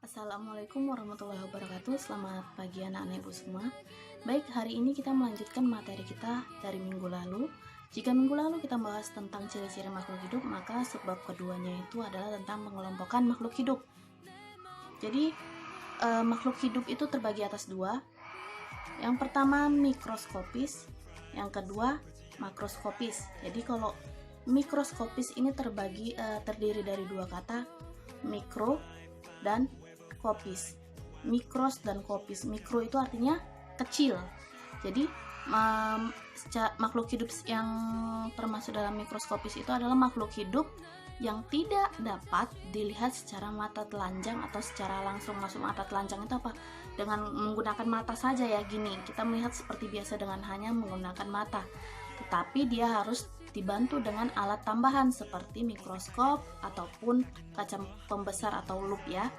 Assalamualaikum warahmatullahi wabarakatuh. Selamat pagi anak-anak ibu semua. Baik, hari ini kita melanjutkan materi kita dari minggu lalu. Jika minggu lalu kita bahas tentang ciri-ciri makhluk hidup, maka subbab keduanya itu adalah tentang pengelompokan makhluk hidup. Jadi makhluk hidup itu terbagi atas dua. Yang pertama mikroskopis, yang kedua makroskopis. Jadi kalau mikroskopis ini terdiri dari dua kata, mikro dan kopis. Mikros dan kopis. Mikro itu artinya kecil. Jadi makhluk hidup yang termasuk dalam mikroskopis itu adalah makhluk hidup yang tidak dapat dilihat secara mata telanjang atau secara langsung. Maksud mata telanjang itu apa? Dengan menggunakan mata saja ya, gini. Kita melihat seperti biasa dengan hanya menggunakan mata. Tetapi dia harus dibantu dengan alat tambahan seperti mikroskop ataupun kaca pembesar atau lup ya.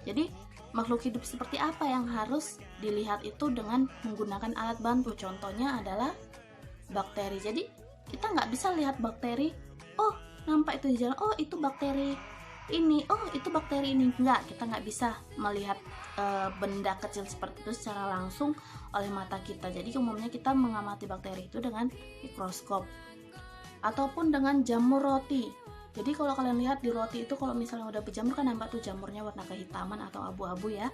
Jadi makhluk hidup seperti apa yang harus dilihat itu dengan menggunakan alat bantu. Contohnya adalah bakteri. Jadi kita nggak bisa lihat bakteri, oh nampak itu di jalan, oh itu bakteri ini, oh itu bakteri ini. Kita nggak bisa melihat benda kecil seperti itu secara langsung oleh mata kita. Jadi umumnya kita mengamati bakteri itu dengan mikroskop ataupun dengan jamur roti. Jadi kalau kalian lihat di roti itu, kalau misalnya udah berjamur kan nampak tuh jamurnya warna kehitaman atau abu-abu ya.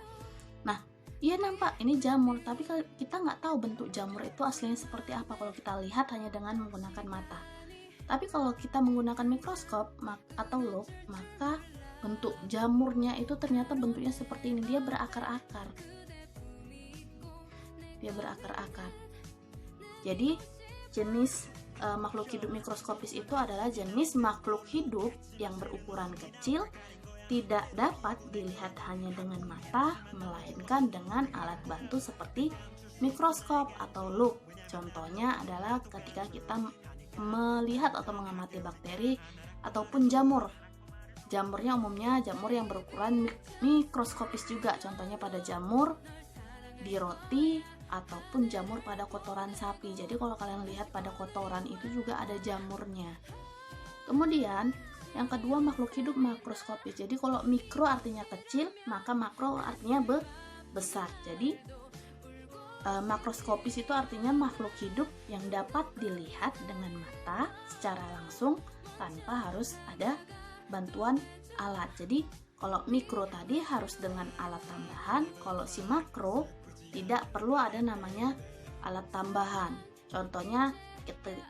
Nah, iya nampak ini jamur, tapi kita nggak tahu bentuk jamur itu aslinya seperti apa kalau kita lihat hanya dengan menggunakan mata. Tapi kalau kita menggunakan mikroskop atau lup, maka bentuk jamurnya itu ternyata bentuknya seperti ini, dia berakar-akar. Jadi jenis makhluk hidup mikroskopis itu adalah jenis makhluk hidup yang berukuran kecil, tidak dapat dilihat hanya dengan mata, melainkan dengan alat bantu seperti mikroskop atau lup. Contohnya adalah ketika kita melihat atau mengamati bakteri ataupun jamur. Jamurnya umumnya jamur yang berukuran mikroskopis juga, contohnya pada jamur di roti ataupun jamur pada kotoran sapi. Jadi kalau kalian lihat pada kotoran itu juga ada jamurnya. Kemudian yang kedua makhluk hidup makroskopis. Jadi kalau mikro artinya kecil, maka makro artinya besar. Jadi makroskopis itu artinya makhluk hidup yang dapat dilihat dengan mata secara langsung tanpa harus ada bantuan alat. Jadi kalau mikro tadi harus dengan alat tambahan, kalau si makro tidak perlu ada namanya alat tambahan. Contohnya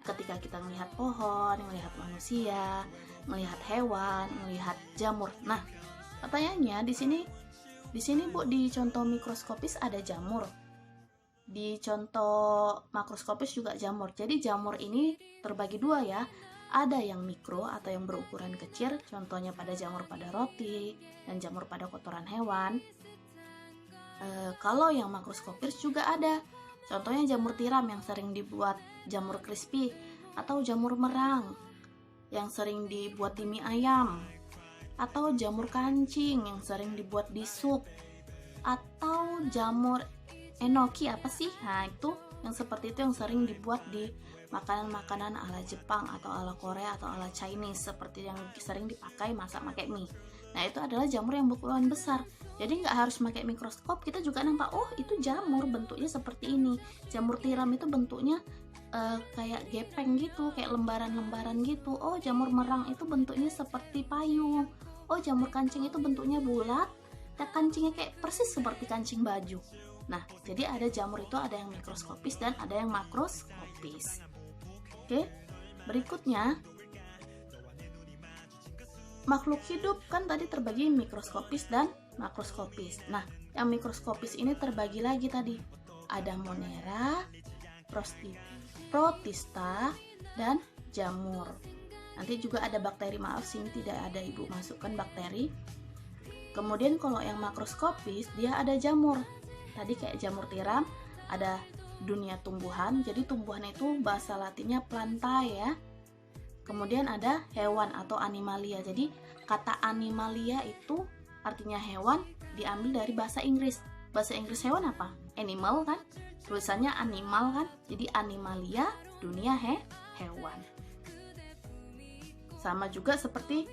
ketika kita melihat pohon, melihat manusia, melihat hewan, melihat jamur. Nah, pertanyaannya di sini Bu, di contoh mikroskopis ada jamur. Di contoh makroskopis juga jamur. Jadi jamur ini terbagi dua ya. Ada yang mikro atau yang berukuran kecil, contohnya pada jamur pada roti dan jamur pada kotoran hewan. Kalau yang makroskopis juga ada, contohnya jamur tiram yang sering dibuat jamur crispy, atau jamur merang yang sering dibuat di mie ayam, atau jamur kancing yang sering dibuat di sup, atau jamur enoki apa sih? Nah itu yang seperti itu yang sering dibuat di makanan-makanan ala Jepang atau ala Korea atau ala Chinese, seperti yang sering dipakai masak pakai mie. Nah itu adalah jamur yang berukuran besar. Jadi nggak harus pakai mikroskop, kita juga nampak, oh itu jamur bentuknya seperti ini. Jamur tiram itu bentuknya kayak gepeng gitu, kayak lembaran-lembaran gitu. Oh jamur merang itu bentuknya seperti payung. Oh jamur kancing itu bentuknya bulat, dan kancingnya kayak persis seperti kancing baju. Nah jadi ada jamur itu ada yang mikroskopis dan ada yang makroskopis. Oke, berikutnya makhluk hidup kan tadi terbagi mikroskopis dan makroskopis. Nah, yang mikroskopis ini terbagi lagi tadi. Ada monera, protista, dan jamur. Nanti juga ada bakteri, maaf sini tidak ada ibu masukkan bakteri. Kemudian kalau yang makroskopis dia ada jamur. Tadi kayak jamur tiram, ada dunia tumbuhan. Jadi tumbuhan itu bahasa latinnya planta ya. Kemudian ada hewan atau animalia. Jadi kata animalia itu artinya hewan diambil dari bahasa Inggris. Bahasa Inggris hewan apa? Animal kan? Tulisannya animal kan? Jadi animalia dunia hewan. Sama juga seperti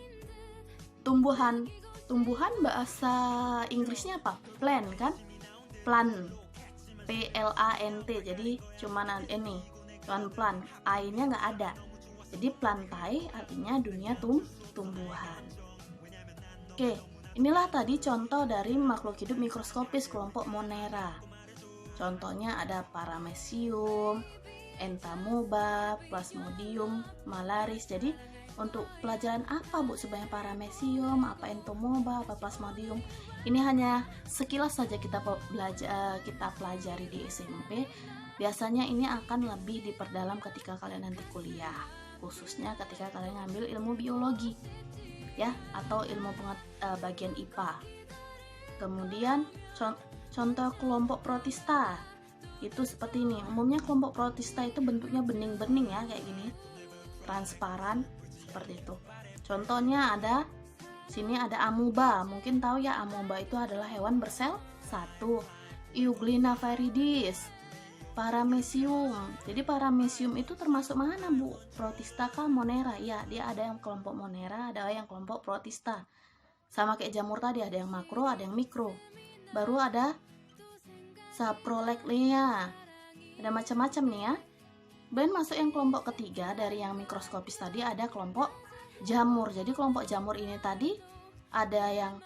tumbuhan. tumbuhan bahasa Inggrisnya apa? Plant kan? Plant, P-L-A-N-T. Jadi cuman ini, cuman plant, A-nya nggak ada. Jadi plantae artinya dunia tumbuhan. Oke, inilah tadi contoh dari makhluk hidup mikroskopis kelompok Monera. Contohnya ada Paramecium, Entamoeba, Plasmodium, Malaris. Jadi untuk pelajaran apa Bu sebenarnya Paramecium, apa Entamoeba, apa Plasmodium? Ini hanya sekilas saja kita pelajari di SMP. Biasanya ini akan lebih diperdalam ketika kalian nanti kuliah, khususnya ketika kalian ngambil ilmu biologi ya, atau ilmu bagian IPA. Kemudian contoh kelompok protista itu seperti ini. Umumnya kelompok protista itu bentuknya bening-bening ya, kayak gini, transparan seperti itu. Contohnya ada sini ada amoeba. Mungkin tahu ya, amoeba itu adalah hewan bersel satu. Euglena viridis, Paramecium. Jadi Paramecium itu termasuk mana Bu? Protista kah, Monera? Ya, dia ada yang kelompok Monera, ada yang kelompok protista. Sama kayak jamur tadi, ada yang makro, ada yang mikro. Baru ada Saprolegnia. Ada macam-macam nih ya. Dan masuk yang kelompok ketiga dari yang mikroskopis tadi, ada kelompok jamur. Jadi kelompok jamur ini tadi ada yang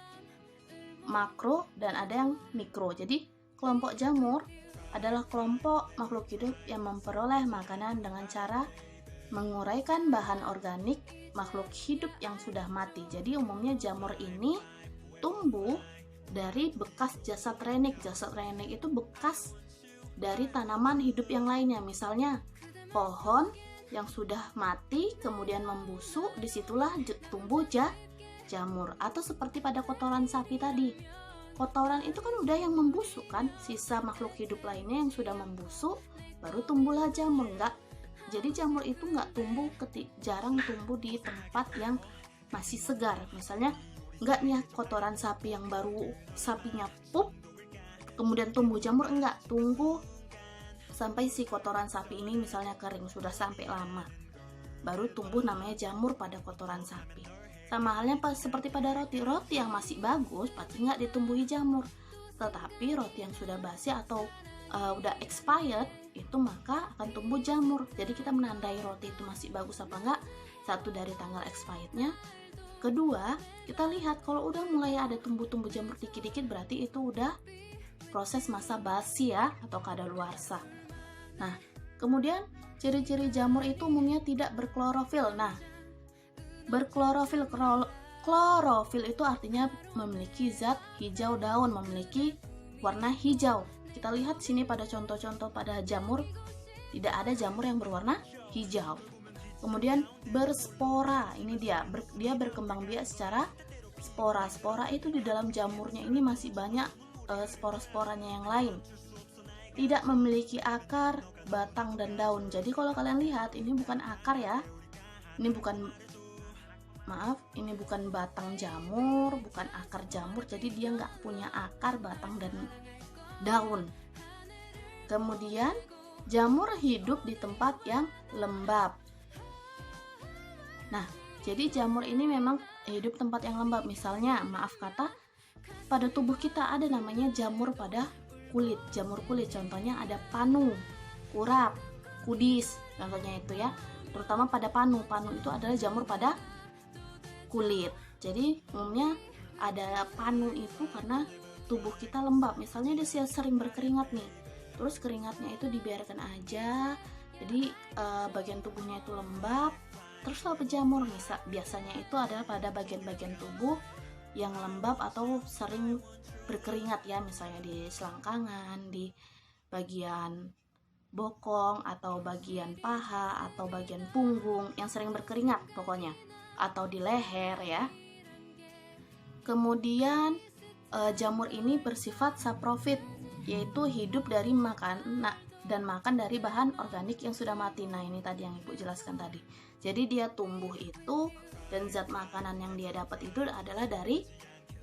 makro dan ada yang mikro. Jadi kelompok jamur adalah kelompok makhluk hidup yang memperoleh makanan dengan cara menguraikan bahan organik makhluk hidup yang sudah mati. Jadi umumnya jamur ini tumbuh dari bekas jasad renik. Jasad renik itu bekas dari tanaman hidup yang lainnya. Misalnya pohon yang sudah mati kemudian membusuk, disitulah tumbuh jamur. Atau seperti pada kotoran sapi tadi, kotoran itu kan udah yang membusuk kan, sisa makhluk hidup lainnya yang sudah membusuk, baru tumbuhlah jamur. Jadi jamur itu jarang tumbuh di tempat yang masih segar. Misalnya enggak nih kotoran sapi yang baru sapinya pup kemudian tumbuh jamur, enggak, tunggu sampai si kotoran sapi ini misalnya kering, sudah sampai lama, baru tumbuh namanya jamur pada kotoran sapi. Sama halnya seperti pada roti yang masih bagus pasti nggak ditumbuhi jamur, tetapi roti yang sudah basi atau udah expired itu maka akan tumbuh jamur. Jadi kita menandai roti itu masih bagus apa enggak, satu dari tanggal expirednya, kedua kita lihat kalau udah mulai ada tumbuh jamur dikit-dikit berarti itu udah proses masa basi ya, atau kadaluarsa. Nah, kemudian ciri-ciri jamur itu umumnya tidak berklorofil. Nah, berklorofil, klorofil itu artinya memiliki zat hijau daun, memiliki warna hijau. Kita lihat sini pada contoh-contoh pada jamur, tidak ada jamur yang berwarna hijau. Kemudian berspora, ini dia berkembang biak secara spora. Spora itu di dalam jamurnya ini masih banyak spora-sporanya yang lain. Tidak memiliki akar, batang, dan daun. Jadi kalau kalian lihat, ini bukan akar ya, ini bukan batang jamur, bukan akar jamur. Jadi dia nggak punya akar, batang, dan daun. Kemudian jamur hidup di tempat yang lembab. Nah, jadi jamur ini memang hidup tempat yang lembab. Misalnya, pada tubuh kita ada namanya jamur pada kulit, jamur kulit. Contohnya ada panu, kurap, kudis, contohnya itu ya. Terutama pada panu itu adalah jamur pada kulit. Jadi umumnya ada panu itu karena tubuh kita lembab. Misalnya dia sering berkeringat nih, terus keringatnya itu dibiarkan aja, jadi bagian tubuhnya itu lembab, terus berjamur. Biasanya itu adalah pada bagian-bagian tubuh yang lembab atau sering berkeringat ya, misalnya di selangkangan, di bagian bokong, atau bagian paha, atau bagian punggung yang sering berkeringat pokoknya, atau di leher ya. Kemudian jamur ini bersifat saprofit, yaitu hidup dari makan dari bahan organik yang sudah mati. Nah, ini tadi yang Ibu jelaskan tadi. Jadi dia tumbuh itu dan zat makanan yang dia dapat itu adalah dari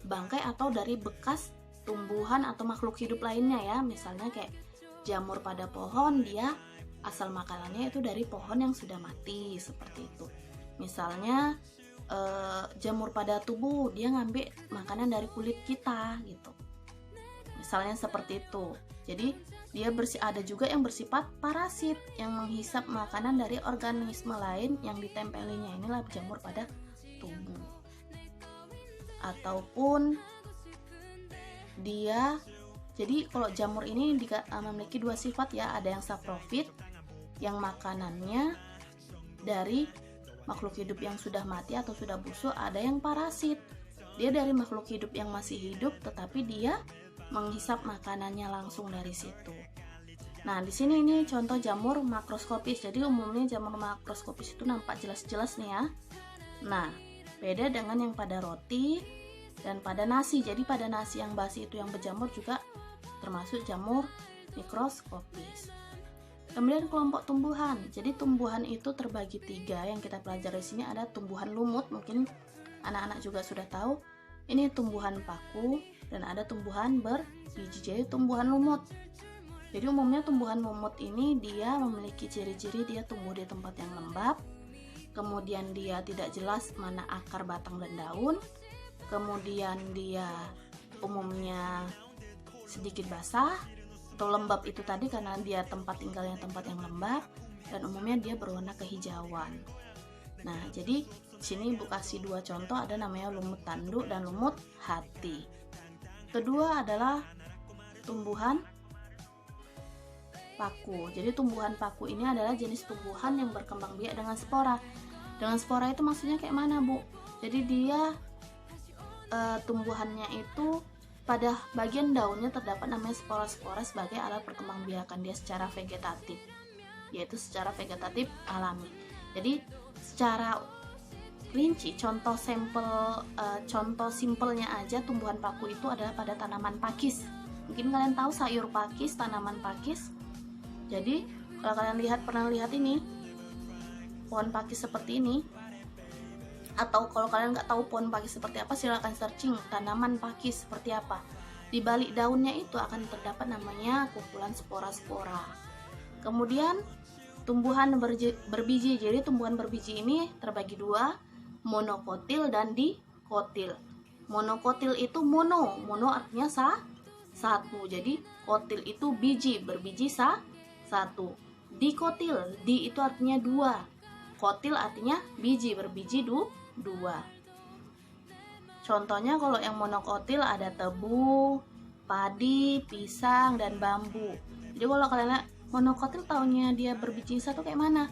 bangkai atau dari bekas tumbuhan atau makhluk hidup lainnya ya. Misalnya kayak jamur pada pohon, dia asal makanannya itu dari pohon yang sudah mati, seperti itu. Misalnya jamur pada tubuh, dia ngambil makanan dari kulit kita gitu. Misalnya seperti itu. Jadi dia ada juga yang bersifat parasit yang menghisap makanan dari organisme lain yang ditempelinya, inilah jamur pada tubuh. Ataupun dia, jadi kalau jamur ini memiliki dua sifat ya, ada yang saprofit yang makanannya dari makhluk hidup yang sudah mati atau sudah busuk, ada yang parasit, dia dari makhluk hidup yang masih hidup tetapi dia menghisap makanannya langsung dari situ. Nah, di sini ini contoh jamur makroskopis. Jadi umumnya jamur makroskopis itu nampak jelas-jelas nih ya. Nah, beda dengan yang pada roti dan pada nasi. Jadi pada nasi yang basi itu yang berjamur juga termasuk jamur mikroskopis. Kemudian kelompok tumbuhan. Jadi tumbuhan itu terbagi 3 yang kita pelajari di sini. Ada tumbuhan lumut, mungkin anak-anak juga sudah tahu. Ini tumbuhan paku dan ada tumbuhan berbiji. Jadi tumbuhan lumut. Jadi umumnya tumbuhan lumut ini dia memiliki ciri-ciri dia tumbuh di tempat yang lembab. Kemudian dia tidak jelas mana akar, batang, dan daun. Kemudian dia umumnya sedikit basah atau lembab itu tadi karena dia tempat tinggalnya tempat yang lembab, dan umumnya dia berwarna kehijauan. Nah, jadi di sini Ibu kasih 2 contoh, ada namanya lumut tanduk dan lumut hati. Kedua adalah tumbuhan paku. Jadi tumbuhan paku ini adalah jenis tumbuhan yang berkembang biak dengan spora. Dengan spora itu maksudnya kayak mana, Bu? Jadi dia tumbuhannya itu pada bagian daunnya terdapat namanya spora-spora sebagai alat perkembangbiakan dia secara vegetatif, yaitu secara vegetatif alami. Jadi secara rinci contoh simpelnya aja tumbuhan paku itu adalah pada tanaman pakis. Mungkin kalian tahu sayur pakis, tanaman pakis. Jadi kalau kalian pernah lihat ini pohon pakis seperti ini, atau kalau kalian nggak tahu pohon pakis seperti apa, silakan searching tanaman pakis seperti apa. Di balik daunnya itu akan terdapat namanya kumpulan spora-spora. Kemudian tumbuhan berbiji. Jadi tumbuhan berbiji ini terbagi 2, monokotil dan dikotil. Monokotil itu mono artinya satu. Jadi kotil itu biji, berbiji satu. Dikotil, di itu artinya 2. Kotil artinya biji, berbiji 2. Contohnya kalau yang monokotil ada tebu, padi, pisang, dan bambu. Jadi kalau kalian lihat monokotil taunya dia berbiji satu kayak mana?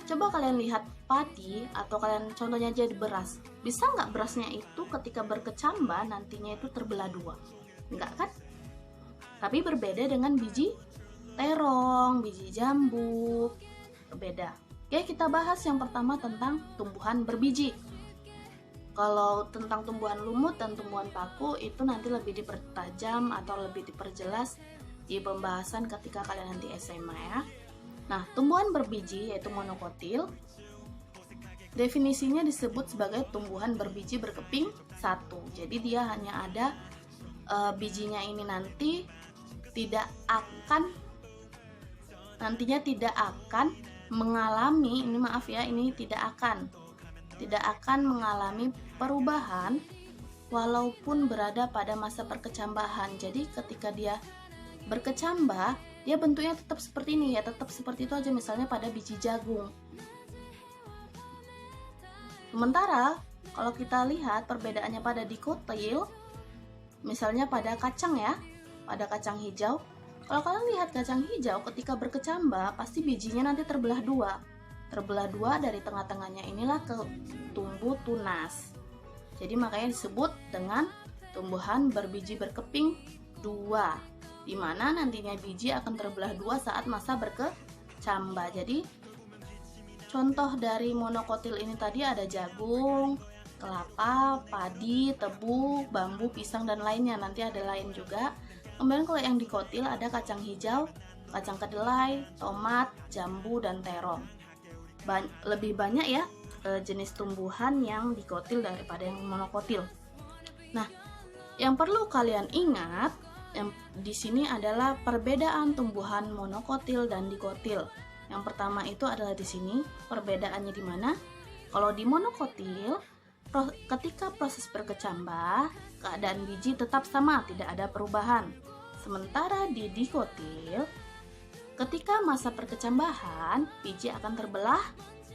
Coba kalian lihat padi atau kalian contohnya aja di beras. Bisa nggak berasnya itu ketika berkecambah nantinya itu terbelah 2? Enggak kan? Tapi berbeda dengan biji terong, biji jambu, berbeda. Oke, kita bahas yang pertama tentang tumbuhan berbiji. Kalau tentang tumbuhan lumut dan tumbuhan paku itu nanti lebih dipertajam atau lebih diperjelas di pembahasan ketika kalian nanti SMA ya. Nah, tumbuhan berbiji yaitu monokotil, definisinya disebut sebagai tumbuhan berbiji berkeping 1. Jadi dia hanya ada bijinya ini nantinya tidak akan mengalami, tidak akan mengalami perubahan walaupun berada pada masa perkecambahan. Jadi ketika dia berkecambah, dia bentuknya tetap seperti ini ya, tetap seperti itu aja, misalnya pada biji jagung. Sementara kalau kita lihat perbedaannya pada dikotil, misalnya pada kacang ya, pada kacang hijau. Kalau kalian lihat kacang hijau ketika berkecambah, pasti bijinya nanti terbelah 2. Terbelah 2 dari tengah-tengahnya inilah tumbuh tunas. Jadi makanya disebut dengan tumbuhan berbiji berkeping 2, di mana nantinya biji akan terbelah 2 saat masa berkecambah. Jadi contoh dari monokotil ini tadi ada jagung, kelapa, padi, tebu, bambu, pisang, dan lainnya. Nanti ada lain juga. Kemudian kalau yang dikotil ada kacang hijau, kacang kedelai, tomat, jambu, dan terong. Lebih banyak ya jenis tumbuhan yang dikotil daripada yang monokotil. Nah, yang perlu kalian ingat di sini adalah perbedaan tumbuhan monokotil dan dikotil. Yang pertama itu adalah di sini perbedaannya di mana? Kalau di monokotil ketika proses berkecambah, keadaan biji tetap sama, tidak ada perubahan. Sementara di dikotil, ketika masa perkecambahan, biji akan terbelah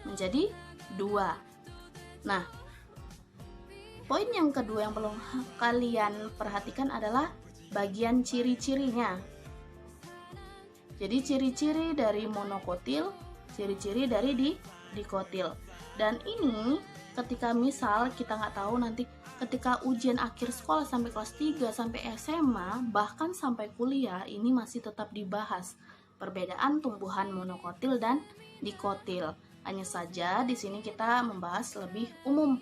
menjadi 2. Nah, poin yang kedua yang perlu kalian perhatikan adalah bagian ciri-cirinya. Jadi ciri-ciri dari monokotil, ciri-ciri dari dikotil. Dan ini ketika misal kita nggak tahu nanti ketika ujian akhir sekolah sampai kelas 3 sampai SMA bahkan sampai kuliah ini masih tetap dibahas perbedaan tumbuhan monokotil dan dikotil. Hanya saja di sini kita membahas lebih umum.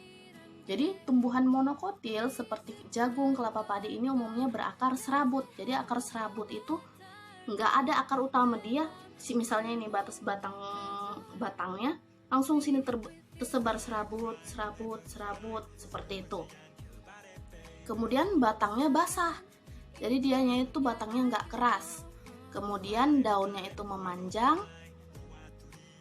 Jadi tumbuhan monokotil seperti jagung, kelapa padi ini umumnya berakar serabut. Jadi akar serabut itu nggak ada akar utama dia. Misalnya ini batas batangnya langsung sini tersebar serabut seperti itu. Kemudian batangnya basah, jadi dianya itu batangnya nggak keras. Kemudian daunnya itu memanjang,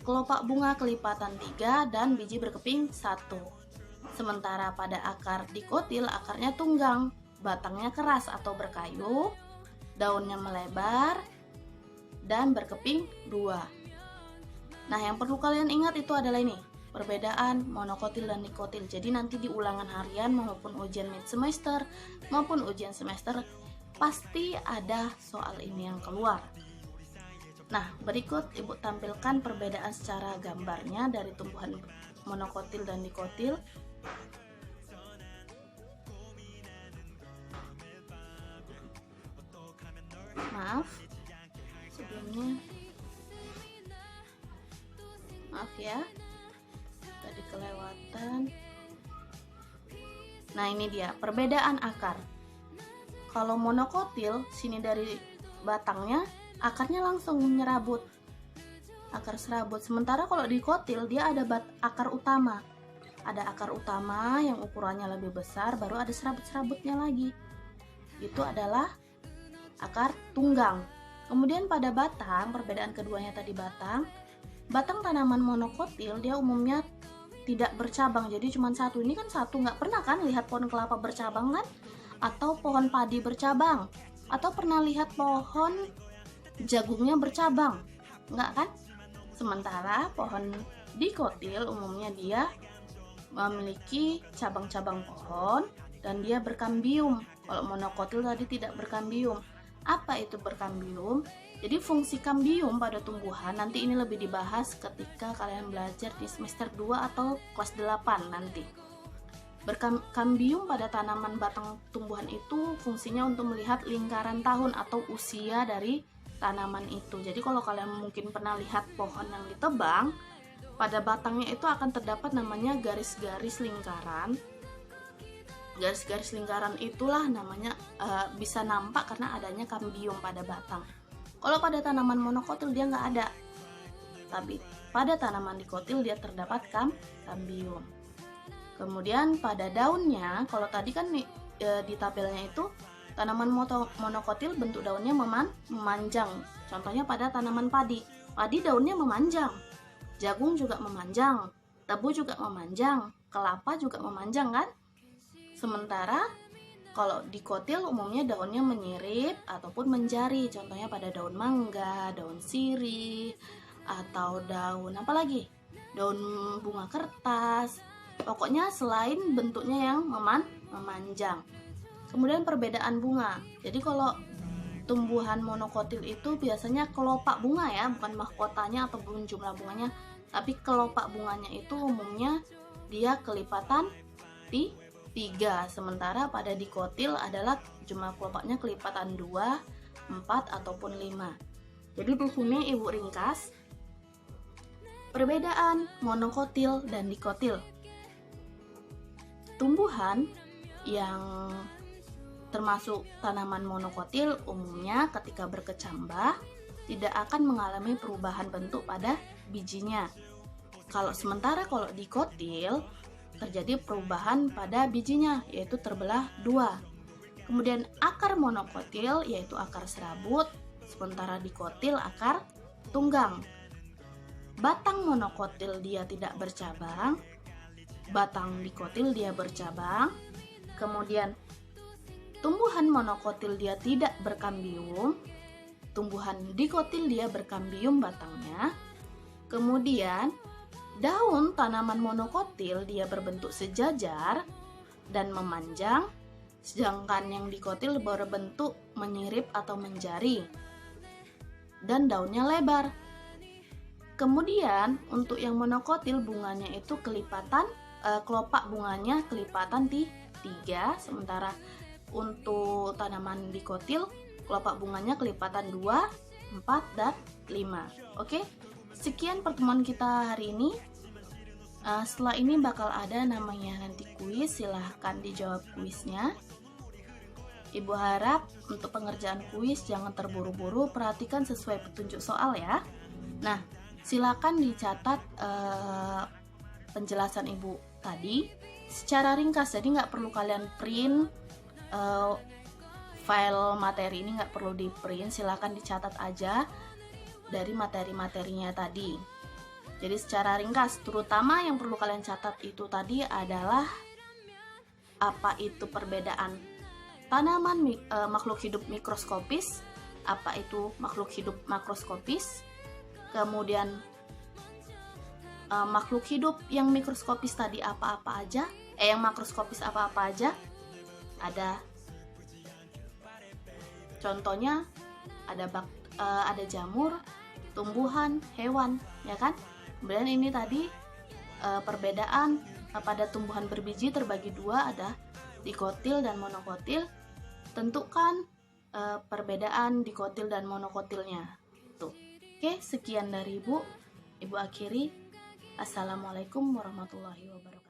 kelopak bunga kelipatan 3 dan biji berkeping 1. Sementara pada akar dikotil akarnya tunggang, batangnya keras atau berkayu, daunnya melebar dan berkeping 2. Nah, yang perlu kalian ingat itu adalah ini, perbedaan monokotil dan dikotil. Jadi nanti di ulangan harian maupun ujian mid semester maupun ujian semester pasti ada soal ini yang keluar. Nah, berikut Ibu tampilkan perbedaan secara gambarnya dari tumbuhan monokotil dan dikotil. Maaf, sebelumnya maaf ya, tadi kelewatan. Nah, ini dia perbedaan akar. Kalau monokotil, sini dari batangnya, akarnya langsung nyerabut, akar serabut. Sementara kalau dikotil, dia ada akar utama. Ada akar utama yang ukurannya lebih besar, baru ada serabut-serabutnya lagi. Itu adalah akar tunggang. Kemudian pada batang, perbedaan keduanya tadi batang tanaman monokotil dia umumnya tidak bercabang, jadi cuma satu. Ini kan satu, nggak pernah kan lihat pohon kelapa bercabang kan? Atau pohon padi bercabang? Atau pernah lihat pohon jagungnya bercabang? Nggak kan? Sementara pohon dikotil umumnya dia memiliki cabang-cabang pohon dan dia berkambium. Kalau monokotil tadi tidak berkambium. Apa itu berkambium? Jadi fungsi kambium pada tumbuhan nanti ini lebih dibahas ketika kalian belajar di semester 2 atau kelas 8 nanti. Kambium pada tanaman batang tumbuhan itu fungsinya untuk melihat lingkaran tahun atau usia dari tanaman itu. Jadi kalau kalian mungkin pernah lihat pohon yang ditebang, pada batangnya itu akan terdapat namanya garis-garis lingkaran. Garis-garis lingkaran itulah namanya bisa nampak karena adanya kambium pada batang. Kalau pada tanaman monokotil dia nggak ada, tapi pada tanaman dikotil dia terdapat kambium. Kemudian pada daunnya, kalau tadi kan di tabelnya itu tanaman monokotil bentuk daunnya memanjang. Contohnya pada tanaman padi daunnya memanjang, jagung juga memanjang, tebu juga memanjang, kelapa juga memanjang kan? Sementara kalau dikotil umumnya daunnya menyirip ataupun menjari, contohnya pada daun mangga, daun sirih, atau daun apa lagi? Daun bunga kertas. Pokoknya selain bentuknya yang memanjang. Kemudian perbedaan bunga. Jadi kalau tumbuhan monokotil itu biasanya kelopak bunga ya, bukan mahkotanya ataupun jumlah bunganya, tapi kelopak bunganya itu umumnya dia kelipatan 3, sementara pada dikotil adalah jumlah kelopaknya kelipatan 2, 4 ataupun 5. Jadi di sini Ibu ringkas perbedaan monokotil dan dikotil. Tumbuhan yang termasuk tanaman monokotil umumnya ketika berkecambah tidak akan mengalami perubahan bentuk pada bijinya. Sementara kalau dikotil terjadi perubahan pada bijinya, yaitu terbelah 2. Kemudian akar monokotil yaitu akar serabut, sementara dikotil akar tunggang. Batang monokotil dia tidak bercabang, batang dikotil dia bercabang. Kemudian tumbuhan monokotil dia tidak berkambium. Tumbuhan dikotil dia berkambium batangnya. Kemudian daun tanaman monokotil dia berbentuk sejajar dan memanjang, sedangkan yang dikotil berbentuk menyirip atau menjari dan daunnya lebar. Kemudian untuk yang monokotil bunganya itu kelipatan, kelopak bunganya kelipatan di 3, sementara untuk tanaman dikotil kelopak bunganya kelipatan 2, 4, dan 5. Oke, sekian pertemuan kita hari ini. Setelah ini bakal ada namanya nanti kuis, silahkan dijawab kuisnya. Ibu harap untuk pengerjaan kuis jangan terburu-buru, perhatikan sesuai petunjuk soal ya. Nah, silakan dicatat penjelasan ibu tadi secara ringkas, jadi nggak perlu kalian print file materi ini, nggak perlu di print, silakan dicatat aja dari materi-materinya tadi. Jadi secara ringkas, terutama yang perlu kalian catat itu tadi adalah apa itu perbedaan tanaman makhluk hidup mikroskopis, apa itu makhluk hidup makroskopis, kemudian makhluk hidup yang mikroskopis tadi apa-apa aja, yang makroskopis apa-apa aja. Ada contohnya, ada jamur, tumbuhan, hewan, ya kan? Kemudian ini tadi perbedaan pada tumbuhan berbiji terbagi 2, ada dikotil dan monokotil. Tentukan perbedaan dikotil dan monokotilnya. Tuh. Oke, sekian dari Ibu. Ibu akhiri. Assalamualaikum warahmatullahi wabarakatuh.